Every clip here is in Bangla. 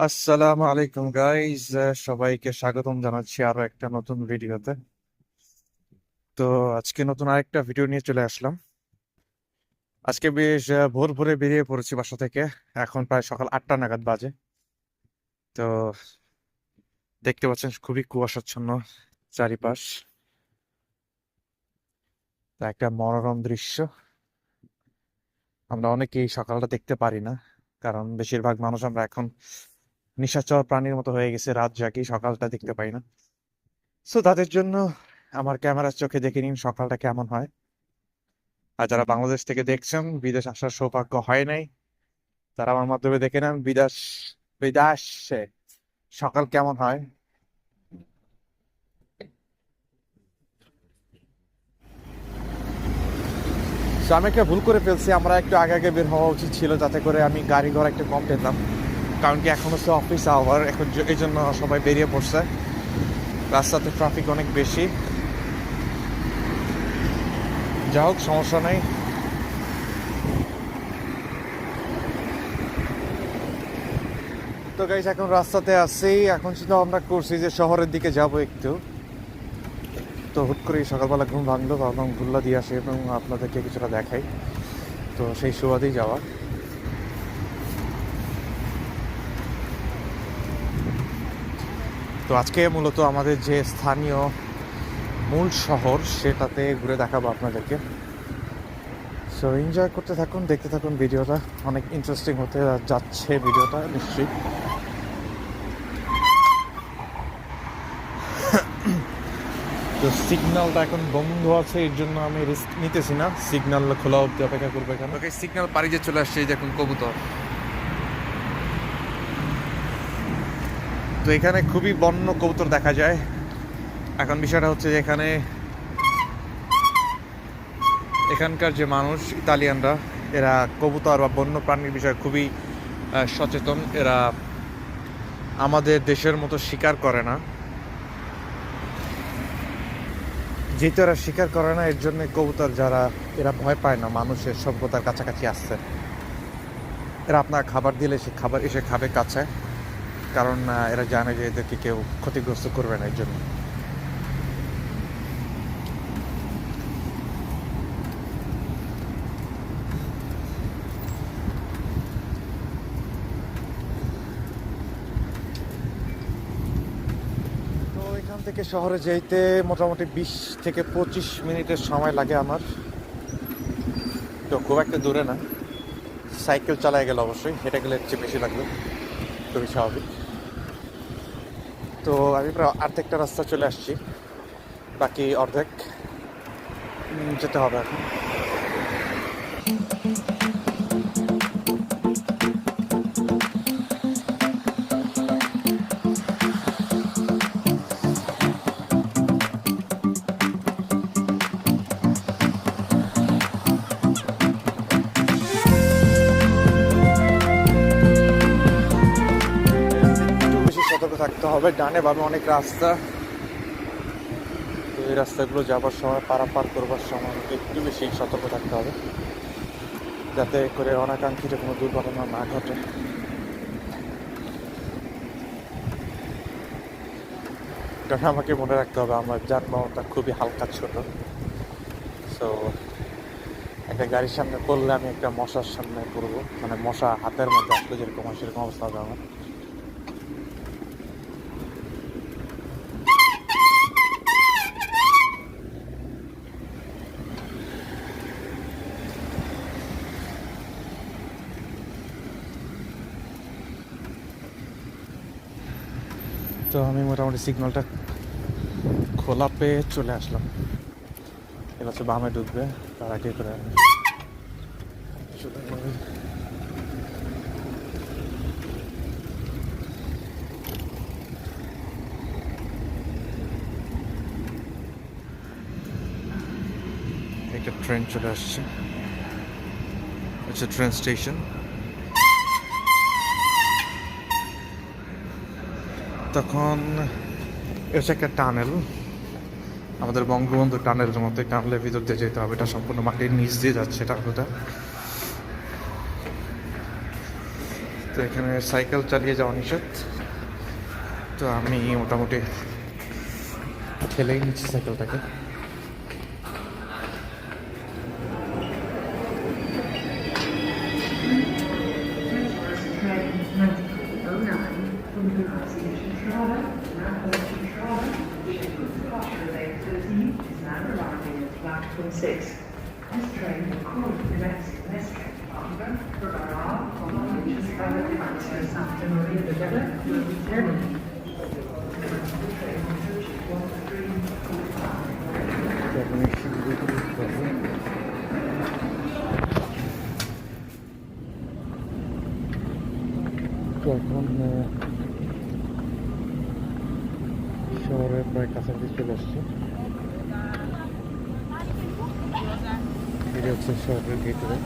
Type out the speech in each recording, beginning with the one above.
আসসালামু আলাইকুম গাইজ, সবাইকে স্বাগতম জানাচ্ছি আরো একটা নতুন ভিডিওতে। তো আজকে নতুন আরেকটা ভিডিও নিয়ে চলে আসলাম। আজকে বেশ ভোর ভোরে বেরিয়ে পড়েছি বাসা থেকে। এখন প্রায় সকাল 8টা নাগাদ বাজে। তো দেখতে পাচ্ছেন খুবই কুয়াশাচ্ছন্ন চারিপাশ। তা একটা মনোরম দৃশ্য। আমরা অনেকেই সকালটা দেখতে পারি না, কারণ বেশিরভাগ মানুষ আমরা এখন নিশাচর প্রাণীর মতো হয়ে গেছে, রাত জাগি, সকালটা দেখতে পাই না। সো তাদের জন্য আমার ক্যামেরার চোখে দেখে নিন সকালটা কেমন হয়। আর যারা বাংলাদেশ থেকে দেখছেন, বিদেশ আসার সৌভাগ্য হয় নাই, তারা আমার মাধ্যমে দেখে নেন বিদেশে সকাল কেমন হয়। তো আমি একটা ভুল করে ফেলছি, আমরা একটু আগে আগে বের হওয়া উচিত ছিল, যাতে করে আমি গাড়ি ঘোড়া একটু কম পেতাম। কারণ কি এখন হচ্ছে অফিস আওয়ার, এখন এই জন্য সবাই বেরিয়ে পড়ছে। রাস্তাতে ট্রাফিক অনেক বেশি। যা হোক, সমস্যা নেই। তো গাইস, এখন রাস্তাতে আছি। এখন চিন্তা ভাবনা করছি যে শহরের দিকে যাব একটু। তো হুট করে সকালবেলা ঘুম ভাঙলো, ভাবলাম ঘুরলা দিয়ে আসি এবং আপনাদেরকে কিছুটা দেখাই। তো সেই সুবাদেই যাওয়া। তো আজকে মূলত আমাদের যে স্থানীয় মূল শহর, সেটাতে ঘুরে দেখাবো আপনাদেরকে। সো এনজয় করতে থাকুন, দেখতে থাকুন ভিডিওটা। অনেক ইন্টারেস্টিং হতে যাচ্ছে ভিডিওটা নিশ্চয়ই। তো সিগন্যালটা এখন বন্ধ আছে, এর জন্য আমি রিস্ক নিতেছি না। সিগন্যাল খোলা অবধি অপেক্ষা করবো এখানে। ওকে, সিগন্যাল পাড়ি যে চলে আসছে, এই দেখুন কবুতর। তো এখানে খুবই বন্য কবুতর দেখা যায়। এখন বিষয়টা হচ্ছে যে এখানকার যে মানুষ, ইতালিয়ানরা, এরা কবুতর বা বন্য প্রাণীর বিষয়ে খুবই সচেতন। এরা আমাদের দেশের মতো শিকার করে না। যেহেতু এরা শিকার করে না, এর জন্য কবুতর যারা, এরা ভয় পায় না মানুষের সভ্যতার কাছাকাছি আসছে। এরা আপনার খাবার দিলে সে খাবার এসে খাবে কাছে, কারণ এরা জানে যে এদেরকে কেউ ক্ষতিগ্রস্ত করবে না, এর জন্য। তো এখান থেকে শহরে যেতে মোটামুটি 20 থেকে 25 মিনিটের সময় লাগে আমার। তো খুব একটা দূরে না। সাইকেল চালায় গেলে, অবশ্যই হেঁটে গেলে এর চেয়ে বেশি লাগবে, খুবই স্বাভাবিক। তো আমি প্রায় অর্ধেকটা রাস্তা চলে আসছি, বাকি অর্ধেক যেতে হবে এখন। একটু বেশি সতর্ক থাকতে হবে, ডানে বামে অনেক রাস্তা। তো এই রাস্তাগুলো যাবার সময়, পারাপার করবার সময় একটু বেশি সতর্ক থাকতে হবে, যাতে করে অনাকাঙ্ক্ষিত কোনো দুর্ঘটনা না ঘটে। কারণ আমাকে মনে রাখতে হবে আমার যানবাহনটা খুবই হালকা, ছোট। সো একটা গাড়ির সামনে পড়লে আমি একটা মশার সামনে পড়বো, মানে মশা হাতের মধ্যে আসলে যেরকম হয় সেরকম অবস্থা হবে আমার। তো আমি মোটামুটি সিগন্যালটা খোলা পেয়ে চলে আসলাম। এবার হচ্ছে বামে ঢুকবে, তার আগে করে আমি চলে যাবো। একটা ট্রেন চলে আসছে, আচ্ছা, ট্রেন স্টেশন। তখন এটা হচ্ছে একটা টানেল, আমাদের বঙ্গবন্ধু টানেলের মধ্যে, টানেলের ভিতর দিয়ে যেতে হবে। এটা সম্পূর্ণ মাটির নিচ দিয়ে যাচ্ছে টানেলটা। তো এখানে সাইকেল চালিয়ে যাওয়া নিষেধ, তো আমি মোটামুটি ঠেলেই নিচ্ছি সাইকেলটাকে। This train will call the next London for Santa Maria de Bella, Germany. এখন শহরের প্রায় কাছাকাছি চলে আসছে। এটা হচ্ছে শহরের গেটওয়ে।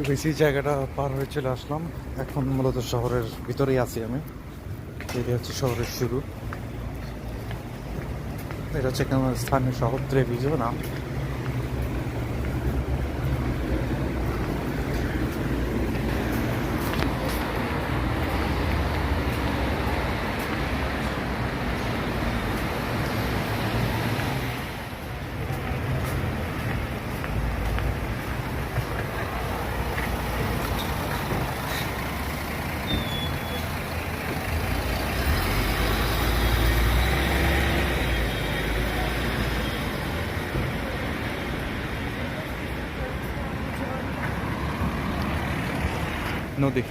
তো বেশি জায়গাটা পার হয়ে চলে আসলাম, এখন মূলত শহরের ভিতরেই আছি আমি। এটা হচ্ছে শহরের শুরু। এটা হচ্ছে এখানে স্থানীয় শহর ট্রেভিজো নাম। নদী,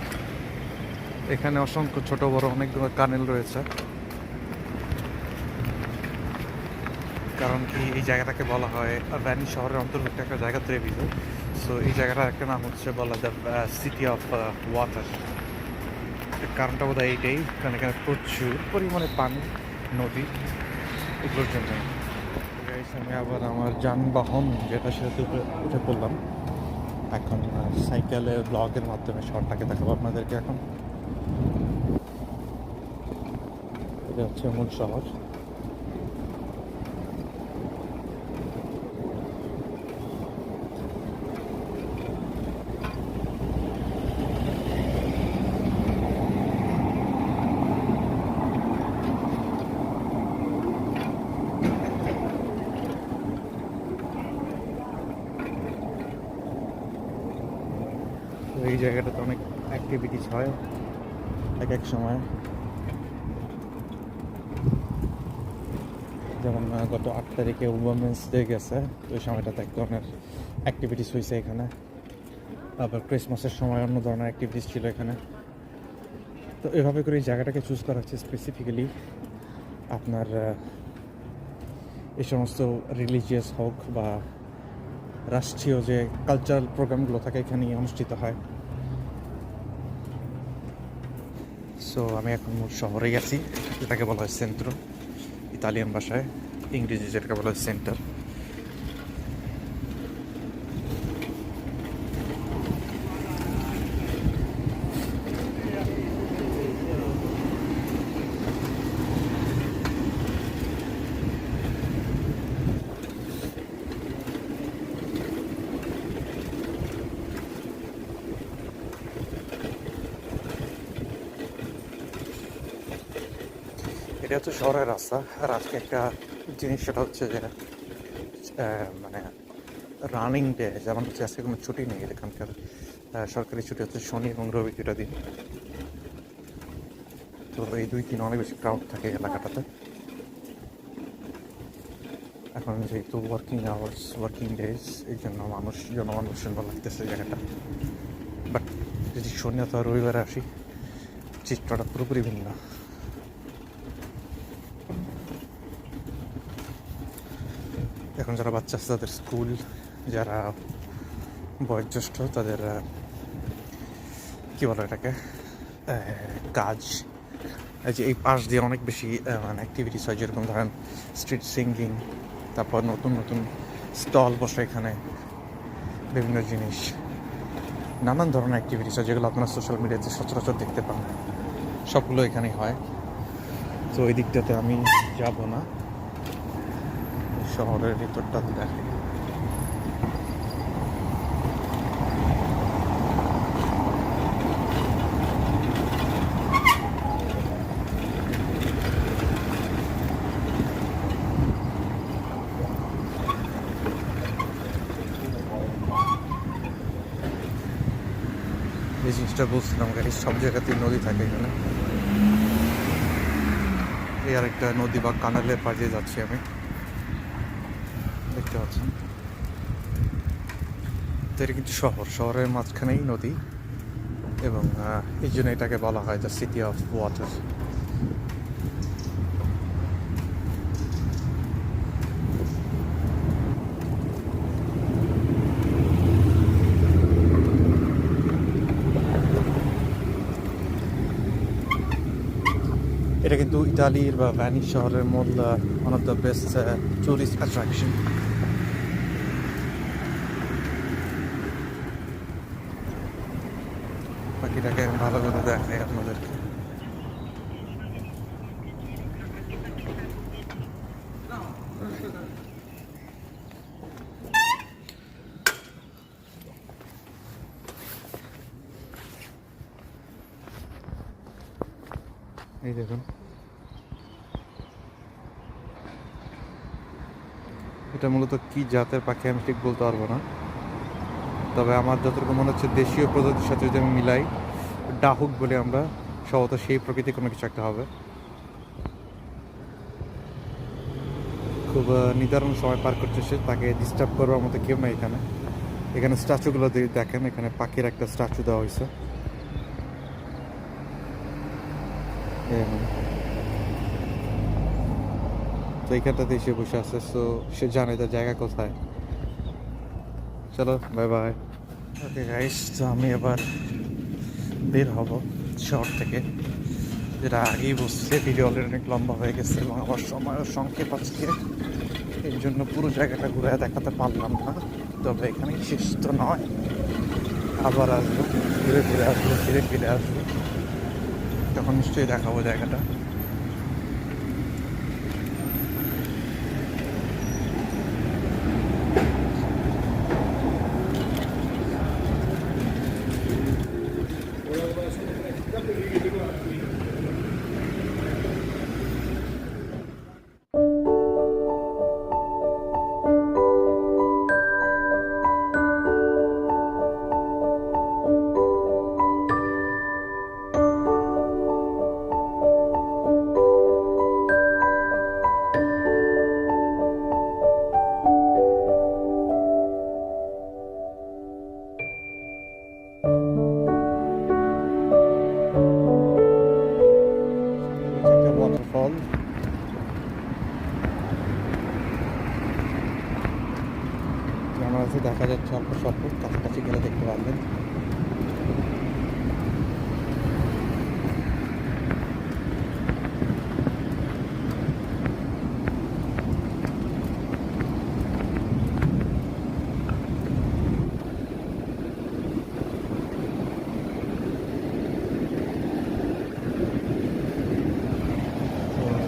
এখানে অসংখ্য ছোট বড় অনেকগুলো কানেল রয়েছে। কারণ কি এই জায়গাটাকে বলা হয় ভ্যানি শহরের অন্তর্ভুক্ত একটা জায়গা ট্রেভিজো। সো এই জায়গাটার একটা নাম হচ্ছে বলা যায় সিটি অফ ওয়াটার। কারণটা বোধ হয় এইটাই, কারণ এখানে প্রচুর পরিমাণে পানি, নদী, এগুলোর জন্য। আমি আবার আমার যানবাহন যেটা সেটাতে উঠে পড়লাম। এখন সাইকেলের ব্লগের মাধ্যমে শহরটাকে দেখাবো আপনাদেরকে। এখন এটা হচ্ছে মূল শহর। এই জায়গাটাতে অনেক অ্যাক্টিভিটিস হয় এক এক সময়। যেমন গত 8 তারিখে উইমেন্স ডে গেছে, তো ওই সময়টাতে এক ধরনের অ্যাক্টিভিটিস হয়েছে এখানে। আবার ক্রিসমাসের সময় অন্য ধরনের অ্যাক্টিভিটিস ছিল এখানে। তো এভাবে করে এই জায়গাটাকে চুজ করা হচ্ছে স্পেসিফিক্যালি আপনার এই সমস্ত রিলিজিয়াস হোক বা রাষ্ট্রীয় যে কালচারাল প্রোগ্রামগুলো থাকে এখানেই অনুষ্ঠিত হয়। সো আমি এখন মূল শহরেই আছি, যেটাকে বলা হয় সেন্ট্রো ইতালিয়ান ভাষায়, ইংরেজি যেটাকে বলা হয় সেন্টার। এটা হচ্ছে শহরের রাস্তা। আর আজকে একটা জিনিস, সেটা হচ্ছে যে মানে রানিং ডে, যেমন হচ্ছে আজকে কোনো ছুটি নেই এখানকার। সরকারি ছুটি হচ্ছে শনি এবং রবি, 2টা দিন। তো এই 2 দিন অনেক বেশি ক্রাউড থাকে এলাকাটাতে। এখন যেহেতু ওয়ার্কিং আওয়ার্স, ওয়ার্কিং ডেজ, এই জন্য জনমানুষ সুন্দর লাগতেছে জায়গাটা। বাট যদি শনি অথবা রবিবারে আসি, চিত্রটা পুরোপুরি ভিন্ন। এখন যারা বাচ্চা আছে তাদের স্কুল, যারা বয়োজ্যেষ্ঠ তাদের কী বলে এটাকে কাজ, এই যে এই পাশ দিয়ে অনেক বেশি মানে অ্যাক্টিভিটিস হয়, যেরকম ধরেন স্ট্রিট সিঙ্গিং, তারপর নতুন নতুন স্টল বসে এখানে বিভিন্ন জিনিস, নানান ধরনের অ্যাক্টিভিটিস হয় যেগুলো আপনারা সোশ্যাল মিডিয়াতে সচরাচর দেখতে পান, সবগুলো এখানেই হয়। তো ওই দিকটাতে আমি যাব না, শহরের ভিতরটা দেখে। এই জিনিসটা বলছিলাম গাড়ি, সব জায়গাতেই নদী থাকে এখানে। এই আরেকটা নদী বা কানালের পাড়ে যাচ্ছি আমি, দেখতে পাচ্ছেন। তো এটা কিন্তু শহরের মাঝখানেই নদী, এবং এই জন্য এটাকে বলা হয় দ্য সিটি অফ ওয়াটার। এটা কিন্তু ইতালির বা ভ্যানিস শহরের মূল one of the best tourist attraction. বাকিটাকে আমি ভালো করে দেখাই আপনাদেরকে। এই দেখুন, এটা মূলত কি জাতের পাখি আমি ঠিক বলতে পারবো না, তবে আমার যতটুকু মনে হচ্ছে দেশীয় প্রজাতির সাথে যদি আমি মিলাই, ডাহুক বলে আমরা, সম্ভবত সেই প্রকৃতি কোনো কিছু একটা হবে। খুব নির্ধারণ সময় পার করছে সে, তাকে ডিস্টার্ব করবার মতো কেউ না এখানে। এখানে স্ট্যাচুগুলো দেখেন, এখানে পাখির একটা স্ট্যাচু দেওয়া হয়েছে। তো এইখানটাতে এসে বসে আছে, তো সে জানে তার জায়গা কোথায়। চলো, বাই বাই। ওকে গাইস, তো আমি এবার বের হব শহর থেকে, যেটা আগেই বসছে। ভিডিও অলরেডি অনেক লম্বা হয়ে গেছে এবং আমার সময়ও সংক্ষেপ আজকে, এর জন্য পুরো জায়গাটা ঘুরে দেখাতে পারলাম না। তবে এখানে শেষ তো নয়, আবার আসবো, ঘুরে ফিরে আসবো, ফিরে ফিরে আসবো, তখন নিশ্চয়ই দেখাবো জায়গাটা। একটা ওয়াটারফল, আমার কাছে দেখা যাচ্ছে অল্প স্বল্প, কাছাকাছি গেলে দেখতে পারবেন।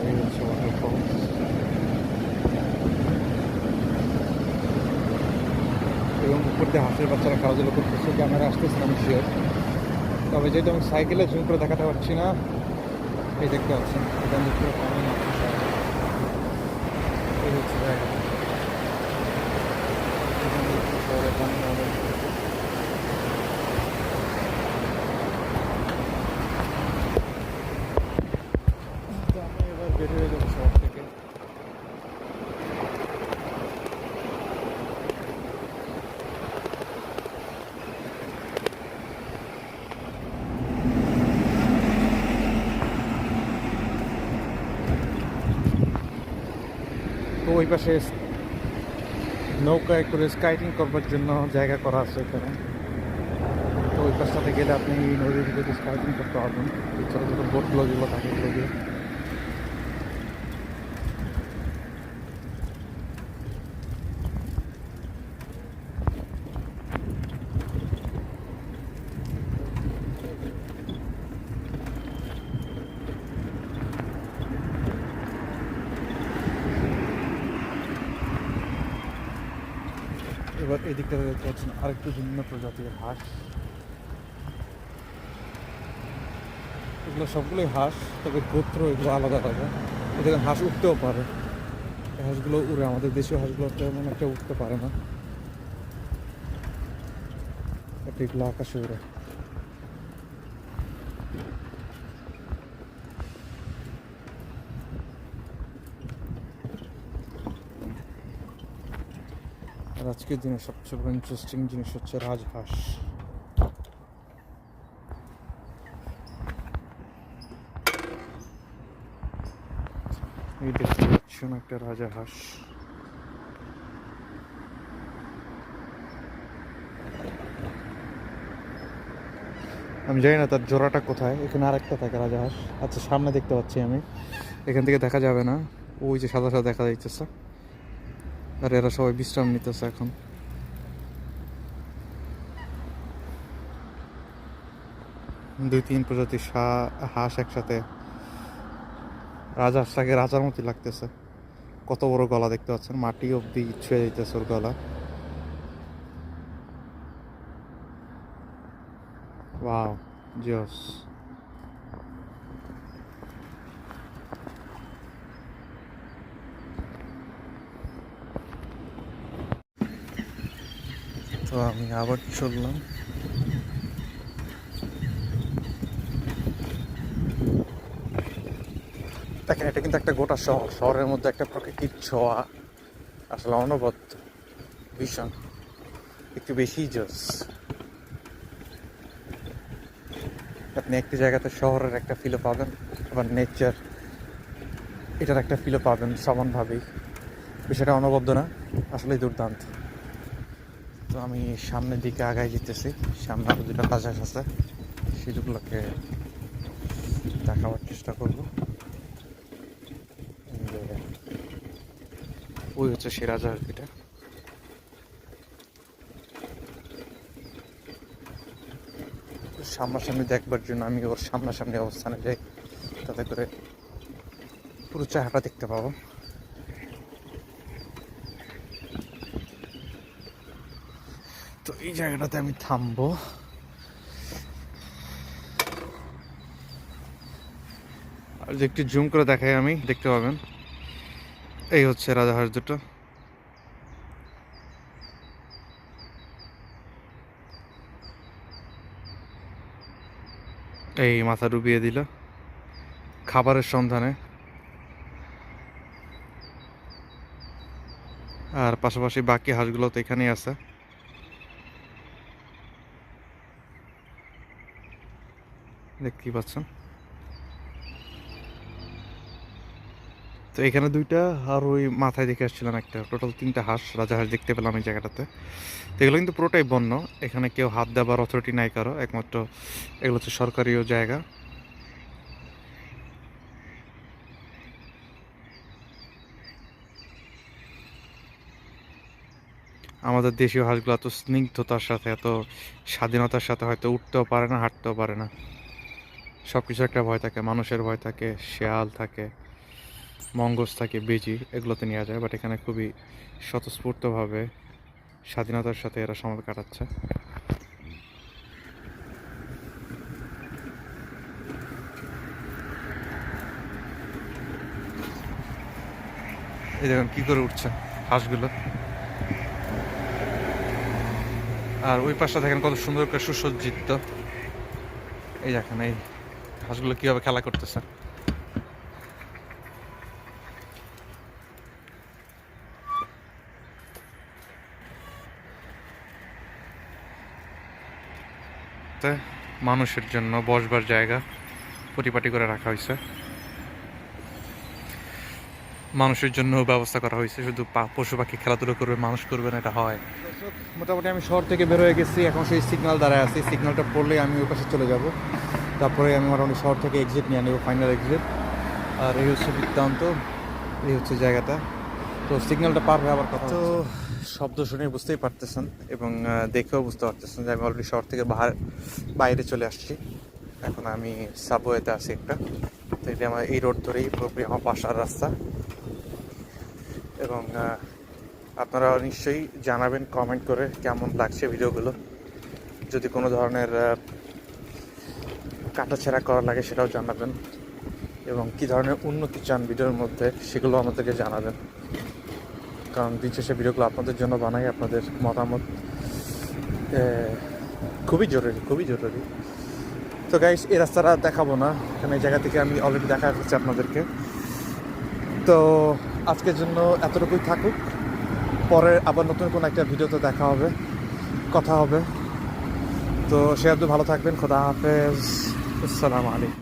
এই হচ্ছে ওয়াটারফল। এবং উপর দিয়ে হাঁসের বাচ্চারা খেলাধুলো করতেছে, ক্যামেরা আসতেছে আমি শিওর, তবে যেহেতু আমি সাইকেলে জুম করে দেখাতে পারছি না। এই দেখতে পাচ্ছেন, এখান থেকে পুরো পানি নামছে। এই হচ্ছে জায়গা, এখান থেকে শহরে পানি নামে। তো আমি এবার বের হয়ে যাবো শহর থেকে। ওই পাশে নৌকায় করে স্কাইটিং করবার জন্য জায়গা করা আছে এখানে। তো ওই পাশটাতে গেলে আপনি এই নদীর দিকে স্কাইটিং করতে পারবেন, এই ছোটো ছোটো বোটগুলো যেগুলো থাকে এগুলো দিয়ে। এবার এদিকটা দেখতে পাচ্ছেন আরেকটু ভিন্ন প্রজাতির হাঁস। এগুলো সবগুলোই হাঁস, তবে গোত্র এগুলো আলাদা আলাদা। এদের হাঁস উঠতেও পারে, এই হাঁসগুলো উড়ে, আমাদের দেশীয় হাঁসগুলো তেমন একটা উঠতে পারে না, বাট এগুলো আকাশে উড়ে। আর আজকের দিনে সবচেয়ে বড় ইন্টারেস্টিং জিনিস হচ্ছে রাজহাঁস। এই দেখতে পাচ্ছেন একটা রাজহাঁস। আমি জানি না তার জোড়াটা কোথায়, এখানে আরেকটা থাকে রাজহাঁস। আচ্ছা, সামনে দেখতে পাচ্ছি আমি, এখান থেকে দেখা যাবে না, ওই যে সাদা সাদা দেখা যাইতেছে। আর এরা সবাই বিশ্রাম নিতেছে এখন। দুই তিন প্রজাতির হাঁস একসাথে। রাজহাঁসটাকে রাজার মতোই লাগতেছে, কত বড় গলা দেখতে পাচ্ছেন, মাটি অব্দি ছুঁয়ে দিতেছে ওর গলা। ওয়াও, জোস। তো আমি আবার চললাম। দেখেন, এটা কিন্তু একটা গোটা শহর, শহরের মধ্যে একটা প্রকৃতির ছোঁয়া আসলে অনবদ্য, ভীষণ, একটু বেশি জোস। আপনি একটি জায়গাতে শহরের একটা ফিলও পাবেন, আবার নেচার এটার একটা ফিলও পাবেন সমানভাবেই। বিষয়টা অনবদ্য না, আসলেই দুর্দান্ত। তো আমি সামনের দিকে আগায় যেতেছি, সামনে আরো দুটা রাজহাঁস আছে, সেগুলোকে দেখাবার চেষ্টা করবো। ওই হচ্ছে সে রাজহাঁস দুটা। সামনাসামনি দেখবার জন্য আমি ওর সামনাসামনি অবস্থানে যাই, তাতে করে পুরো চেহারাটা দেখতে পাবো। তো এই জায়গাটাতে আমি থামবো। আর যে একটু জুম করে দেখাই আমি, দেখতে পাবেন এই হচ্ছে রাজহাঁস দুটো। এই মাথা ডুবিয়ে দিল খাবারের সন্ধানে। আর পাশাপাশি বাকি হাঁসগুলো তো এখানেই আছে। দেখতেই পাচ্ছেন। তো এখানে দুইটা, আর ওই মাথায় দেখে আসছিলাম একটা, টোটাল তিনটা রাজহাঁস দেখতে পেলাম এই জায়গাটাতে। তো এগুলো কিন্তু পুরোটাই বন্য, এখানে কেউ হাত দেবার অথরিটি নাই কারো, একমাত্র এগুলো হচ্ছে সরকারিও জায়গা। আমাদের দেশীয় হাঁসগুলো এত স্নিগ্ধতার সাথে, এত স্বাধীনতার সাথে হয়তো উঠতেও পারে না, হাঁটতেও পারে না। সব কিছু একটা ভয় থাকে, মানুষের ভয় থাকে, শেয়াল থাকে, মঙ্গস থাকে, বেজি, এগুলোতে নেওয়া যায়। বাট এখানে খুবই স্বতঃস্ফূর্তভাবে স্বাধীনতার সাথে এরা সময় কাটাচ্ছে। এই দেখুন কি করে উঠছে হাঁসগুলো। আর ওই পাশটা দেখেন কত সুন্দর করে সুসজ্জিত। এই দেখেন এই হাঁসগুলো কিভাবে খেলা করতেছে। মানুষের জন্য বসবার জায়গা পরিপাটি করে রাখা হয়েছে। মানুষের জন্য ব্যবস্থা করা হয়েছে, শুধু পশু পাখি খেলাধুলো করবে, মানুষ করবে না, এটা হয়। মোটামুটি আমি শহর থেকে বের হয়ে গেছি, এখন সেই সিগন্যাল দাঁড়ায় আছি, সিগন্যালটা পড়লেই আমি ওই পাশে চলে যাব, তারপরে আমি মোটামুটি শহর থেকে এক্সিট নিয়ে নেব, ফাইনাল এক্সিট। আর এই হচ্ছে বৃত্তান্ত, এই হচ্ছে জায়গাটা। তো সিগন্যালটা পার হয়ে আবার কথা তো শব্দ শুনে বুঝতেই পারতেছেন এবং দেখেও বুঝতে পারতেছেন যে আমি অলরেডি শহর থেকে বাইরে চলে আসছি। এখন আমি সাবওয়েতে আছি একটা, তো এটা আমার এই রোড ধরেই পুরোপুরি আমার বাসার রাস্তা। এবং আপনারা নিশ্চয়ই জানাবেন কমেন্ট করে কেমন লাগছে ভিডিওগুলো, যদি কোনো ধরনের কাটাছেঁড়া করা লাগে সেটাও জানাবেন, এবং কী ধরনের উন্নতি চান ভিডিওর মধ্যে সেগুলো আমাদেরকে জানাবেন, কারণ দিন শেষে ভিডিওগুলো আপনাদের জন্য বানাই, আপনাদের মতামত খুবই জরুরি, খুবই জরুরি। তো গাইস, এই রাস্তাটা দেখাবো না, এখানে এই জায়গা থেকে আমি অলরেডি দেখা করছি আপনাদেরকে। তো আজকের জন্য এতটুকুই থাকুক, পরে আবার নতুন কোনো একটা ভিডিওতে দেখা হবে, কথা হবে। তো সে আপনি ভালো থাকবেন, খোদা হাফেজ, আসসালামু আলাইকুম।